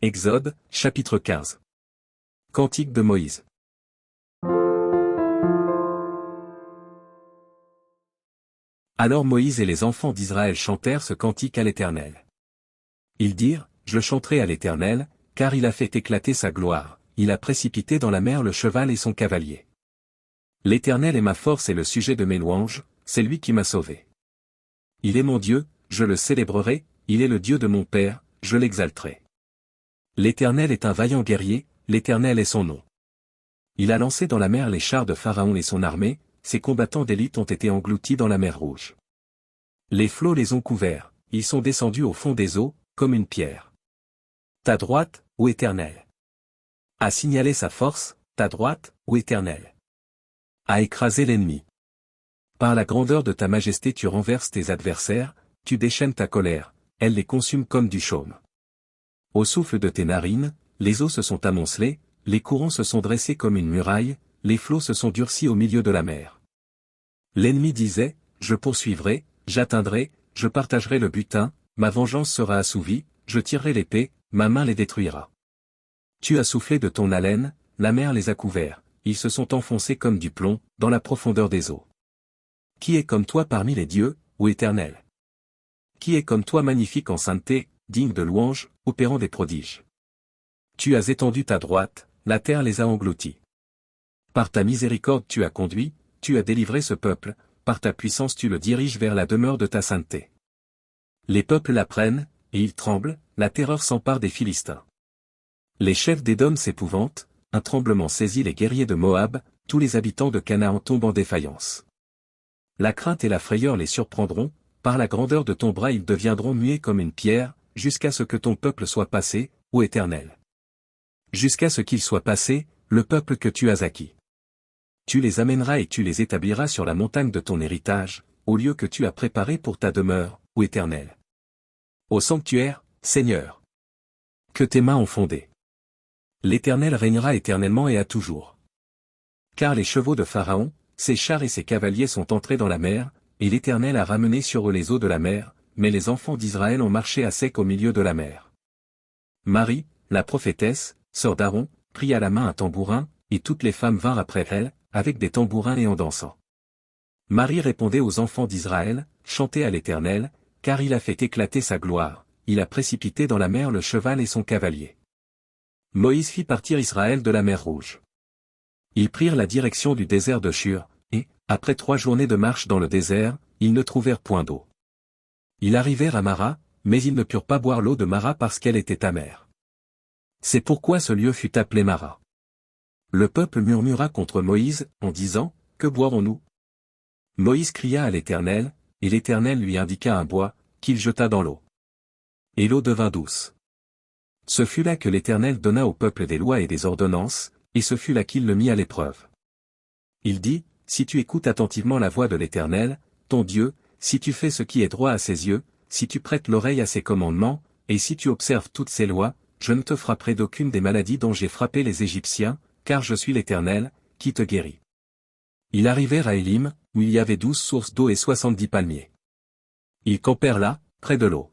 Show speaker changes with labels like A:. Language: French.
A: Exode, chapitre 15. Cantique de Moïse. Alors Moïse et les enfants d'Israël chantèrent ce cantique à l'Éternel. Ils dirent, je le chanterai à l'Éternel, car il a fait éclater sa gloire, il a précipité dans la mer le cheval et son cavalier. L'Éternel est ma force et le sujet de mes louanges, c'est lui qui m'a sauvé. Il est mon Dieu, je le célébrerai, il est le Dieu de mon Père, je l'exalterai. L'Éternel est un vaillant guerrier, l'Éternel est son nom. Il a lancé dans la mer les chars de Pharaon et son armée, ses combattants d'élite ont été engloutis dans la mer Rouge. Les flots les ont couverts, ils sont descendus au fond des eaux, comme une pierre. Ta droite, ô Éternel. A signalé sa force, ta droite, ô Éternel. A écrasé l'ennemi. Par la grandeur de ta majesté tu renverses tes adversaires, tu déchaînes ta colère, elle les consume comme du chaume. Au souffle de tes narines, les eaux se sont amoncelées, les courants se sont dressés comme une muraille, les flots se sont durcis au milieu de la mer. L'ennemi disait, je poursuivrai, j'atteindrai, je partagerai le butin, ma vengeance sera assouvie, je tirerai l'épée, ma main les détruira. Tu as soufflé de ton haleine, la mer les a couverts, ils se sont enfoncés comme du plomb, dans la profondeur des eaux. Qui est comme toi parmi les dieux, ô Éternel? Qui est comme toi magnifique en sainteté, digne de louange, opérant des prodiges? Tu as étendu ta droite, la terre les a engloutis. Par ta miséricorde tu as conduit, tu as délivré ce peuple, par ta puissance tu le diriges vers la demeure de ta sainteté. Les peuples l'apprennent, et ils tremblent, la terreur s'empare des Philistins. Les chefs d'Édom s'épouvantent, un tremblement saisit les guerriers de Moab, tous les habitants de Canaan tombent en défaillance. La crainte et la frayeur les surprendront, par la grandeur de ton bras ils deviendront muets comme une pierre, jusqu'à ce que ton peuple soit passé, ô Éternel. Jusqu'à ce qu'il soit passé, le peuple que tu as acquis. Tu les amèneras et tu les établiras sur la montagne de ton héritage, au lieu que tu as préparé pour ta demeure, ô Éternel. Au sanctuaire, Seigneur. Que tes mains ont fondé. L'Éternel régnera éternellement et à toujours. Car les chevaux de Pharaon, ses chars et ses cavaliers sont entrés dans la mer, et l'Éternel a ramené sur eux les eaux de la mer, mais les enfants d'Israël ont marché à sec au milieu de la mer. Marie, la prophétesse, sœur d'Aaron, prit à la main un tambourin, et toutes les femmes vinrent après elle, avec des tambourins et en dansant. Marie répondait aux enfants d'Israël, chantez à l'Éternel, car il a fait éclater sa gloire, il a précipité dans la mer le cheval et son cavalier. Moïse fit partir Israël de la mer Rouge. Ils prirent la direction du désert de Shur, et, après 3 journées de marche dans le désert, ils ne trouvèrent point d'eau. Ils arrivèrent à Mara, mais ils ne purent pas boire l'eau de Mara parce qu'elle était amère. C'est pourquoi ce lieu fut appelé Mara. Le peuple murmura contre Moïse, en disant, que boirons-nous? Moïse cria à l'Éternel, et l'Éternel lui indiqua un bois, qu'il jeta dans l'eau. Et l'eau devint douce. Ce fut là que l'Éternel donna au peuple des lois et des ordonnances, et ce fut là qu'il le mit à l'épreuve. Il dit, si tu écoutes attentivement la voix de l'Éternel, ton Dieu, si tu fais ce qui est droit à ses yeux, si tu prêtes l'oreille à ses commandements, et si tu observes toutes ses lois, je ne te frapperai d'aucune des maladies dont j'ai frappé les Égyptiens, car je suis l'Éternel, qui te guérit. Ils arrivèrent à Élim, où il y avait 12 sources d'eau et 70 palmiers. Ils campèrent là, près de l'eau.